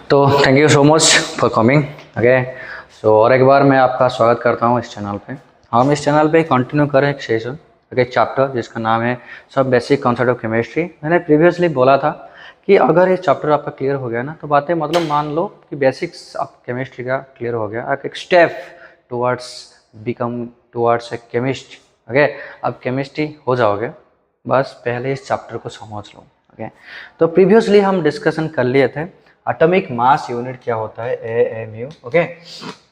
तो thank you so much for coming. Okay, so और एक बार मैं आपका स्वागत करता हूँ इस चैनल पे। हम इस चैनल पे कंटिन्यू करें एक सेशन, एक चैप्टर जिसका नाम है सब बेसिक कॉन्सेप्ट ऑफ केमिस्ट्री। मैंने प्रीवियसली बोला था कि अगर ये चैप्टर आपका क्लियर हो गया ना तो बातें मतलब मान लो कि बेसिक्स आप केमिस्ट्री का क्लियर हो गया, आप एक step towards become towards a chemist. Okay, अब केमिस्ट्री हो जाओगे, बस पहले इस चैप्टर को समझ लो। ओके, तो प्रीवियसली हम डिस्कशन कर लिए थे एटॉमिक मास यूनिट क्या होता है, एएमयू। ओके,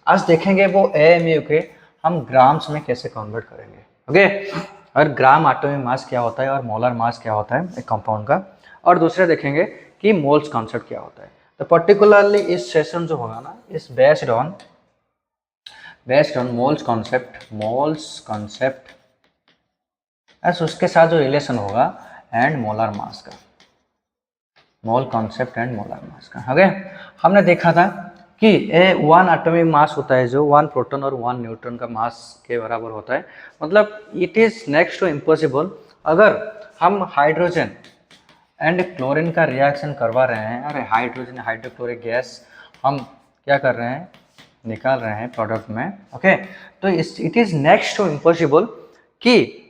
आज देखेंगे वो एएमयू के हम ग्राम्स में कैसे कन्वर्ट करेंगे। ओके, और ग्राम एटॉमिक मास क्या होता है और मोलर मास क्या होता है एक कंपाउंड का, और दूसरे देखेंगे कि मोल्स कॉन्सेप्ट क्या होता है। तो पर्टिकुलरली इस सेशन जो होगा ना इस based on moles concept S उसके साथ जो रिलेशन होगा एंड मोलर मास का, mole concept and molar mass का। ओके, हमने देखा था कि वन एटॉमिक मास होता है जो वन प्रोटॉन और वन न्यूट्रॉन का मास के बराबर होता है। मतलब it is next to impossible अगर हम हाइड्रोजन एंड क्लोरीन का रिएक्शन करवा रहे हैं, अरे हाइड्रोजन हाइड्रोक्लोरिक गैस हम क्या कर रहे हैं, निकाल रहे हैं प्रोडक्ट में। ओके, तो it is next to impossible कि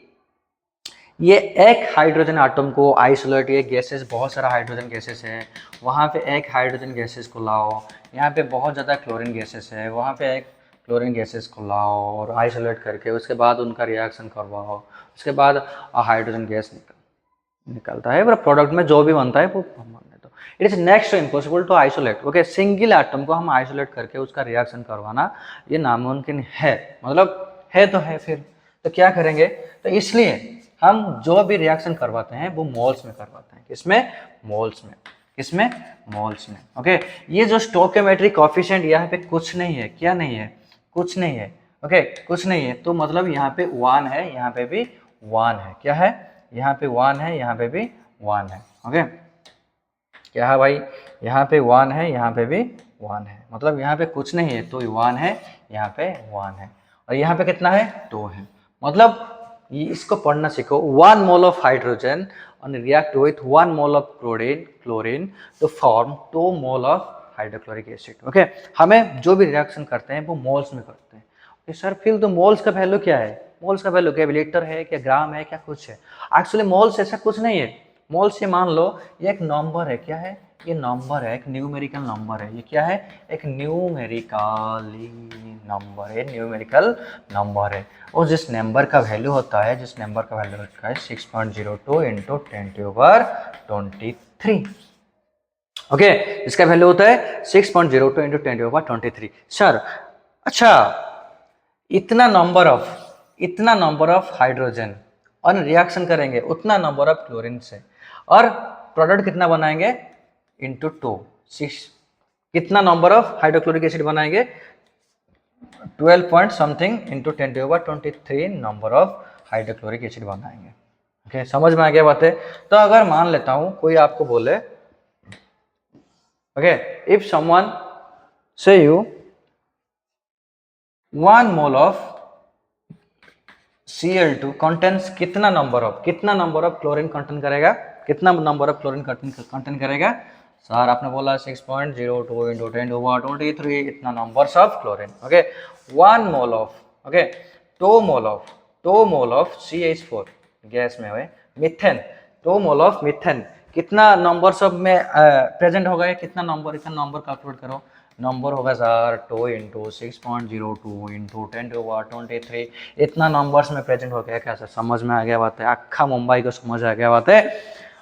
ये एक हाइड्रोजन आटम को आइसोलेट, ये गैसेस बहुत सारा हाइड्रोजन गैसेस है, वहाँ पे एक हाइड्रोजन गैसेस को लाओ, यहाँ पे बहुत ज़्यादा क्लोरीन गैसेस है, वहाँ पे एक क्लोरीन गैसेस को लाओ और आइसोलेट करके उसके बाद उनका रिएक्शन करवाओ, उसके बाद हाइड्रोजन गैस निकलता है, पर प्रोडक्ट में जो भी बनता है वो हम मानते। तो it is next to impossible to isolate. Okay, single atom को हम आइसोलेट करके उसका रिएक्शन करवाना ये नामुमकिन है, मतलब है तो है। फिर तो क्या करेंगे, तो इसलिए हम जो भी रिएक्शन करवाते हैं वो मोल्स में करवाते हैं। किसमें? मोल्स में। किसमें? मोल्स में। ओके, ये जो स्टोइकियोमेट्रिक कोएफिशिएंट यहाँ पे कुछ नहीं है, क्या नहीं है, कुछ नहीं है। ओके, कुछ नहीं है तो मतलब यहाँ पे 1 है, यहाँ पे भी 1 है। क्या है? यहाँ पे 1 है, यहाँ पे भी 1 है। ओके, क्या है भाई, यहाँ पे 1 है, यहाँ पे भी 1 है, मतलब यहाँ पे कुछ नहीं है तो 1 है, यहाँ पे 1 है, और यहाँ पे कितना है, 2 है। मतलब ये इसको पढ़ना सीखो, 1 mole of hydrogen and react with 1 mole of chlorine to form 2 mole of hydrochloric acid. Okay, हमें जो भी रिएक्शन करते हैं वो मोल्स में करते हैं। ओके सर, फिर तो मोल्स का वैल्यू क्या है, मोल्स का वैल्यू क्या, लीटर है क्या, ग्राम है क्या, कुछ है? एक्चुअली मोल्स ऐसा कुछ नहीं है। मोल्स से मान लो ये एक नंबर है, क्या है, ये नंबर है, एक न्यूमेरिकल नंबर है। ये क्या है, एक न्यूमेरिकल नंबर है। और जिस नंबर का वैल्यू होता है, 6.02 इंटू 10⁻23। ओके, इसका वैल्यू होता है 6.02 इंटू 10⁻23। सर अच्छा, इतना नंबर ऑफ हाइड्रोजन और रिएक्शन करेंगे उतना नंबर ऑफ क्लोरीन से, और प्रोडक्ट कितना बनाएंगे, इंटू 6 कितना नंबर ऑफ हाइड्रोक्लोरिक एसिड बनाएंगे, 12 point something into 10⁻23 number of hydrochloric acid बनाएंगे। ओके, समझ में आ गया बात है? तो अगर मान लेता हूं कोई आपको बोले, ओके, इफ समवन से you 1 mole of Cl2 contents कितना नंबर ऑफ क्लोरीन कंटेंट करेगा, कितना नंबर ऑफ क्लोरीन कंटेंट करेगा? सर आपने बोला 6.02 इंटू 10⁻23 इतना numbers of chlorine. Okay, 1 mole of, okay, 2 mole of CH4 gas में है मीथेन, 2 मोल ऑफ मीथेन कितना नंबर्स ऑफ में प्रेजेंट होगा, कितना नंबर, इतना नंबर कैलकुलेट करो। नंबर होगा सर 2 इंटू 6.02 इंटू 10⁻23 इतना नंबर्स में प्रेजेंट हो गया। क्या सर समझ में आ गया बात है? अक्खा मुंबई को समझ आ गया बात है,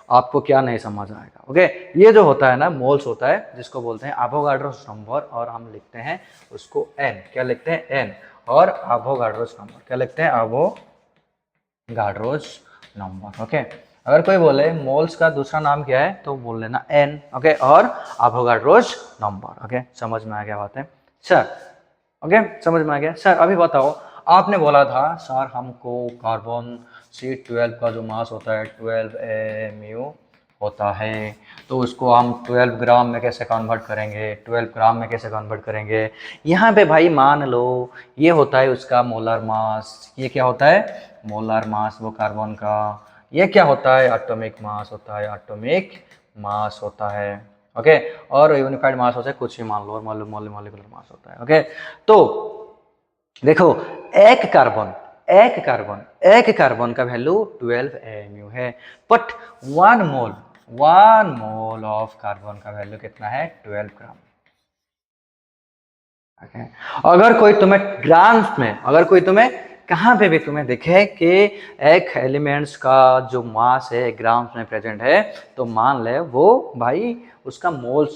आपको क्या नहीं समझ आएगा। ओके, ये जो होता है ना मोल्स होता है, जिसको बोलते हैं एवोगाड्रोस नंबर, और हम लिखते हैं उसको एन। क्या लिखते हैं? एन। और एवोगाड्रोस नंबर क्या लिखते हैं? Avogadro's number. ओके, अगर कोई बोले मोल्स का दूसरा नाम क्या है तो बोल लेना एन। ओके, और एवोगाड्रोस नंबर। ओके, समझ में आ गया बात है सर? ओके, समझ में आ गया सर? अभी बताओ, आपने बोला था सर हमको कार्बन C12 का जो मास होता है 12 mu होता है, तो उसको हम 12 ग्राम में कैसे कन्वर्ट करेंगे, 12 ग्राम में कैसे कन्वर्ट करेंगे? यहाँ पे भाई मान लो ये होता है उसका मोलर मास, ये क्या होता है, मोलर मास वो कार्बन का। ये क्या होता है, एटॉमिक मास होता है, एटॉमिक मास होता है। ओके। और यूनिफाइड मास होता है कुछ भी मान लो, और मॉलिक्यूलर मास होता है। ओके, तो देखो एक कार्बन का वैल्यू 12 AMU है, बट 1 मोल ऑफ कार्बन का वैल्यू कितना है? 12 ग्राम। ओके, अगर कोई तुम्हें ग्राम्स में, अगर कोई तुम्हें कहाँ पे भी तुम्हें दिखे कि एक एलिमेंट्स का जो मास है ग्राम्स में प्रेजेंट है, तो मान ले वो भाई उसका मोल्स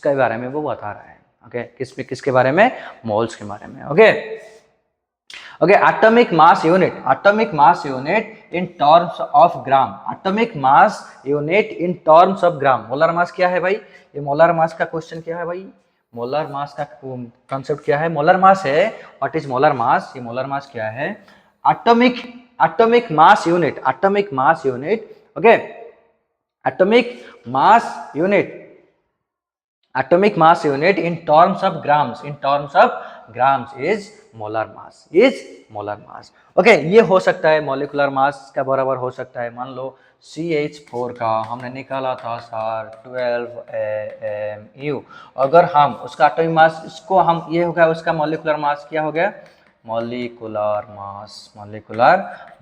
के बारे में वो बता रहा है। ओके, किसके बारे में? मोल्स के बारे में। Okay, okay, atomic mass unit in terms of gram, atomic mass unit in terms of gram। Molar mass क्या है भाई? ये मोलर मास का क्वेश्चन क्या है भाई? मोलर मास का कॉन्सेप्ट क्या है? मोलर मास है। What is molar mass? ये मोलर मास क्या है? atomic mass unit, okay, atomic mass unit atomic mass unit in terms of grams is molar mass। Okay, ये हो सकता है मॉलिक्यूलर मास का बराबर हो सकता है। मान लो CH4 का हमने निकाला था सर 12 AMU, अगर हम उसका एटॉमिक मास, इसको हम ये हो गया उसका मॉलिक्यूलर मास, क्या हो गया? मॉलिक्यूलर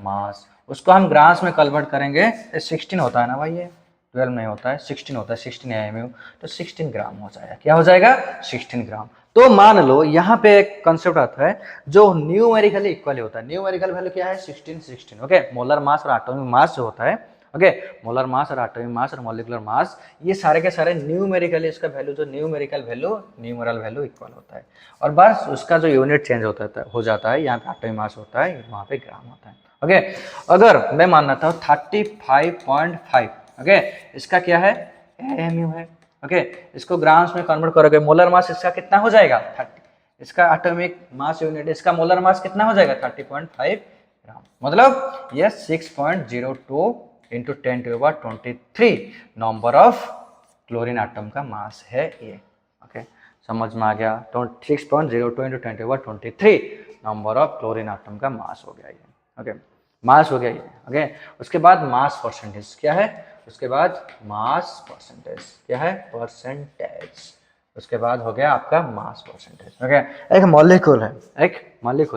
मास, उसको हम ग्राम्स में कन्वर्ट करेंगे, 16 होता है ना भाई, ये 12 नहीं होता है, 16 होता है, 16 AMU, तो 16 ग्राम हो जाएगा। क्या हो जाएगा? 16 ग्राम। तो मान लो यहाँ पे एक कंसेप्ट आता है जो न्यूमेरिकली इक्वल होता है। न्यूमेरिकल वैल्यू क्या है? 16। ओके, मोलर मास और एटॉमिक मास जो होता है, ओके, मोलर मास और एटॉमिक मास और मॉलिक्यूलर मास, ये सारे के सारे न्यूमेरिकली, इसका वैल्यू जो numerical value, numeral value equal होता है, और बस उसका जो यूनिट चेंज हो जाता है, यहाँ पे एटॉमिक मास होता है, वहाँ पे ग्राम होता है। ओके, अगर मैं मानना था 35.5, ओके, इसका क्या है? AMU है। ओके, इसको ग्राम्स में कन्वर्ट करोगे, मोलर मास इसका कितना हो जाएगा? 30। इसका एटॉमिक मास यूनिट, इसका मोलर मास कितना हो जाएगा? 30.5 ग्राम। मतलब ये 6.02 into 10⁻23 number of chlorine atom का मास है ये। ओके, समझ में आ गया? तो 6.02 into 10⁻23 number of chlorine atom का मास हो गया ये। ओके, मास हो गया ये। ओके, उसके बाद मास परसेंटेज क्या है? उसके बाद मास परसेंटेज क्या है? परसेंटेज। उसके बाद हो गया आपका मास परसेंटेज। ओके, एक मॉलिक्यूल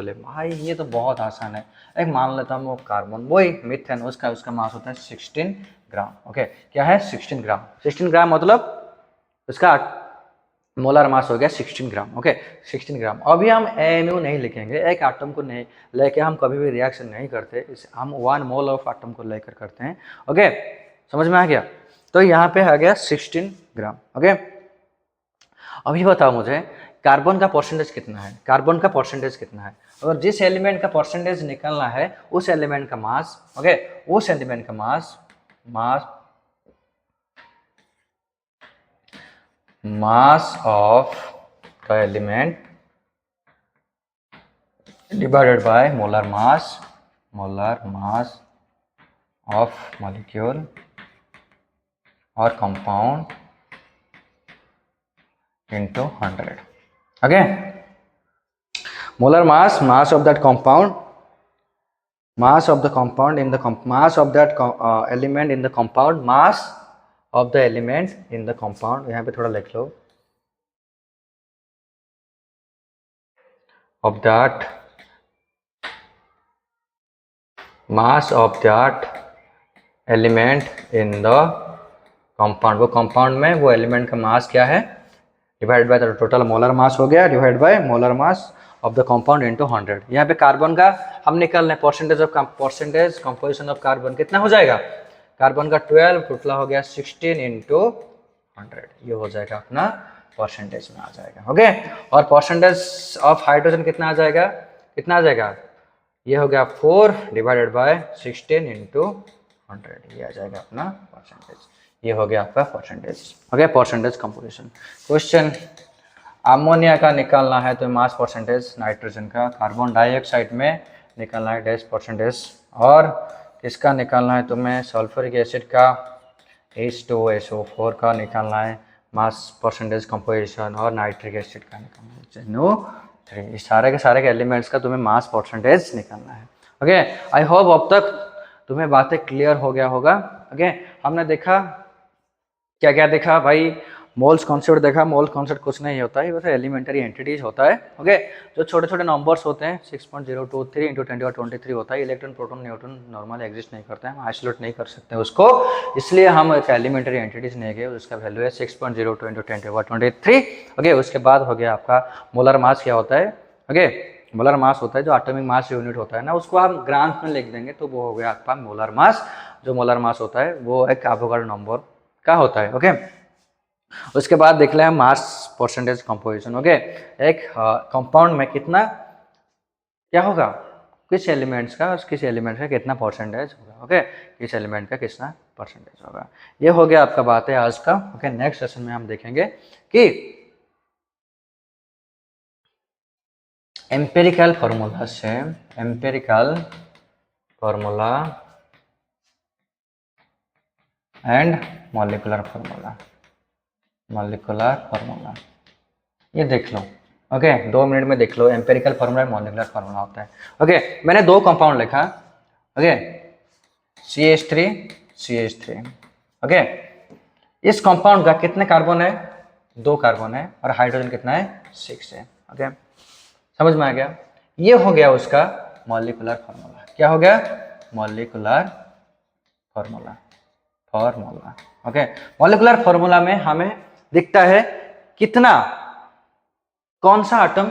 है भाई, ये तो बहुत आसान है। एक मान लेता हूँ वो कार्बन, वही मीथेन, उसका मास होता है 16 ग्राम। ओके, क्या है? 16 ग्राम। 16 ग्राम मतलब उसका मोलर मास हो गया 16 ग्राम। ओके, 16 ग्राम। अभी हम AMU नहीं लिखेंगे, एक एटम को नहीं लेके हम कभी भी रिएक्शन नहीं करते, इसे हम 1 मोल ऑफ एटम को लेकर करते हैं। ओके, समझ में आ गया? तो यहाँ पे आ गया 16 ग्राम। ओके, अभी बताओ मुझे कार्बन का परसेंटेज कितना है? कार्बन का परसेंटेज कितना है? अगर जिस एलिमेंट का परसेंटेज निकालना है, उस एलिमेंट का मास, ओके, उस एलिमेंट का mass of the element divided by molar mass of molecule or compound into 100. Okay, molar mass of that compound, mass of the compound in the mass of that element in the compound, mass of the element in the compound, यहाँ पे थोड़ा लिख लो, of that mass of that element in the compound, वो compound में वो element का मास क्या है? Divide by the total molar mass हो गया, divide by molar mass of the compound into 100। यहाँ पे कार्बन का हम निकाल रहे हैं परसेंटेज कंपोजिशन ऑफ कार्बन कितना हो जाएगा? कार्बन का 12, टोटल हो गया 16 इंटू 100, ये हो जाएगा अपना परसेंटेज में आ जाएगा। ओके, और परसेंटेज ऑफ हाइड्रोजन कितना आ जाएगा? ये हो गया 4 डिवाइडेड बाय 16 इंटू 100, ये आ जाएगा अपना परसेंटेज। ये हो गया आपका percentage. Okay, percentage composition. Question, ammonia का निकालना है तो मास परसेंटेज, नाइट्रोजन का, कार्बन डाइऑक्साइड में निकालना है डैश परसेंटेज, और किसका निकालना है तुम्हें? सल्फ्यूरिक एसिड का H2SO4 का निकालना है मास परसेंटेज कंपोजिशन, और नाइट्रिक एसिड का निकालना है NO3। इस सारे के एलिमेंट्स का तुम्हें मास परसेंटेज निकालना है। ओके, आई होप अब तक तुम्हें बातें क्लियर हो गया होगा। ओके, हमने देखा क्या देखा भाई? मोल्स कॉन्सेप्ट देखा, मोल कॉन्सेप्ट कुछ नहीं होता है, वैसे एलिमेंट्री एंटिटीज होता है। ओके, जो छोटे छोटे नंबर्स होते हैं 6.023 इंटू 10⁻23 होता है। Electron proton neutron normally exist नहीं करते हैं, हम आइसोलेट नहीं कर सकते उसको, इसलिए हम एक एलिमेंट्री एंटिटीज नहीं गए। उसका वैल्यू है 6.02 इंटू 10⁻23। ओके, उसके बाद हो गया आपका मोलर मास क्या होता है। ओके, मोलर मास होता है जो एटॉमिक मास यूनिट होता है ना, उसको हम ग्राम्स में लिख देंगे तो वो हो गया आपका मोलर मास। जो मोलर मास होता है वो एक एवोगाड्रो नंबर का होता है। ओके, उसके बाद देख ले हम मास परसेंटेज कंपोजिशन। ओके, एक कंपाउंड में कितना क्या होगा, किस एलिमेंट्स का और किस एलिमेंट का कितना परसेंटेज होगा। ओके, किस एलिमेंट का कितना परसेंटेज होगा, ये हो गया आपका बात है आज का। ओके, नेक्स्ट सेशन में हम देखेंगे कि एम्पिरिकल फॉर्मूला से, empirical formula and molecular formula, molecular formula ये देख लो। ओके, 2 मिनट में देख लो एम्पिरिकल फॉर्मूला मॉलिक्यूलर फॉर्मूला होता है। ओके, मैंने 2 कंपाउंड लिखा। Okay, CH3 CH3। ओके, इस कंपाउंड का कितने कार्बन है, 2 कार्बन है, और हाइड्रोजन कितना है, 6 है। ओके, समझ में आ गया, ये हो गया उसका मॉलिक्यूलर फॉर्मूला। क्या हो गया, molecular formula, formula. Okay, molecular formula में हमें दिखता है कितना, कौन सा एटम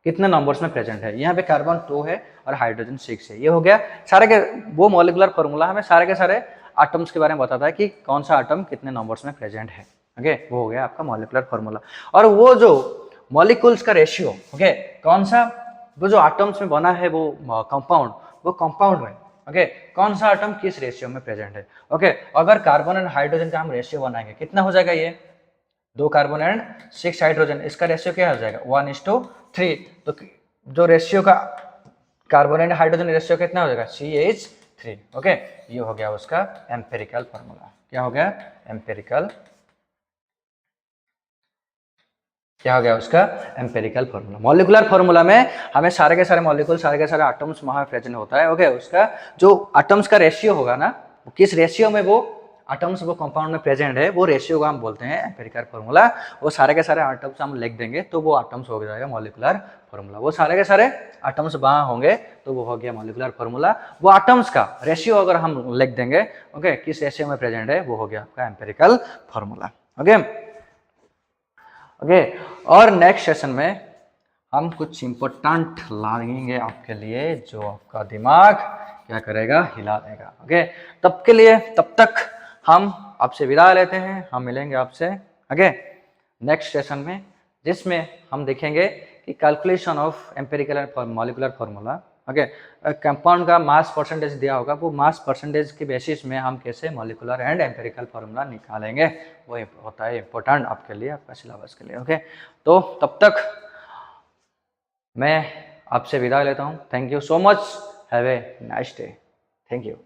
कितने नंबर्स में प्रेजेंट है। यहाँ पे कार्बन 2 है और हाइड्रोजन 6 है। ये हो गया सारे के, वो मॉलिक्यूलर फॉर्मूला हमें सारे के सारे एटम्स के बारे में बताता है कि कौन सा एटम कितने नंबर्स में प्रेजेंट है। ओके, वो हो गया आपका मॉलिक्यूलर फॉर्मूला। और वो जो मॉलिक्यूल्स का रेशियो, ओके, कौन सा, वो जो एटम्स में बना है वो कंपाउंड, वो कंपाउंड में ओके कौन सा एटम किस रेशियो में प्रेजेंट है। ओके, अगर कार्बन एंड हाइड्रोजन का हम रेशियो बनाएंगे कितना हो जाएगा, ये 2 कार्बन एंड 6 हाइड्रोजन, इसका रेशियो क्या हो जाएगा 1:3। तो जो रेशियो का कार्बन एंड हाइड्रोजन रेशियो कितना हो जाएगा CH3। ओके, ये हो गया उसका एम्पिरिकल फॉर्मूला। क्या हो गया, एम्पिरिकल, क्या हो गया उसका एम्पिरिकल फॉर्मूला। मॉलिक्यूलर फॉर्मूला में हमें सारे के सारे मॉलिक्यूल, सारे के सारे एटम्स वहां प्रेजेंट होता है। ओके, उसका जो एटम्स का रेशियो होगा ना, किस रेशियो में वो एटम्स वो कंपाउंड में प्रेजेंट है, वो रेशियो को हम बोलते हैं एम्पिरिकल फॉर्मूला। वो सारे के सारे एटम्स हम लिख देंगे तो वो एटम्स हो जाएगा मॉलिक्यूलर फॉर्मूला। वो सारे के सारे एटम्स वहां होंगे तो वो हो गया मॉलिक्यूलर फॉर्मूला। वो एटम्स का रेशियो अगर हम लिख देंगे ओके किस रेशियो में प्रेजेंट है, वो हो गया आपका एम्पिरिकल फॉर्मूला। ओके ओके, और नेक्स्ट सेशन में हम कुछ इम्पोर्टेंट लाएंगे आपके लिए जो आपका दिमाग क्या करेगा, हिला देगा। ओके, तब के लिए, तब तक हम आपसे विदा लेते हैं। हम मिलेंगे आपसे ओके नेक्स्ट सेशन में, जिसमें हम देखेंगे कि calculation of empirical and molecular formula. Okay, compound का मास परसेंटेज दिया होगा, वो मास परसेंटेज के बेसिस में हम कैसे मॉलिक्यूलर एंड एम्पिरिकल फार्मूला निकालेंगे, वो होता है इंपॉर्टेंट आपके लिए, आपका सिलेबस के लिए। ओके, तो तब तक मैं आपसे विदा लेता हूँ। Thank you so much, have a nice day, thank you.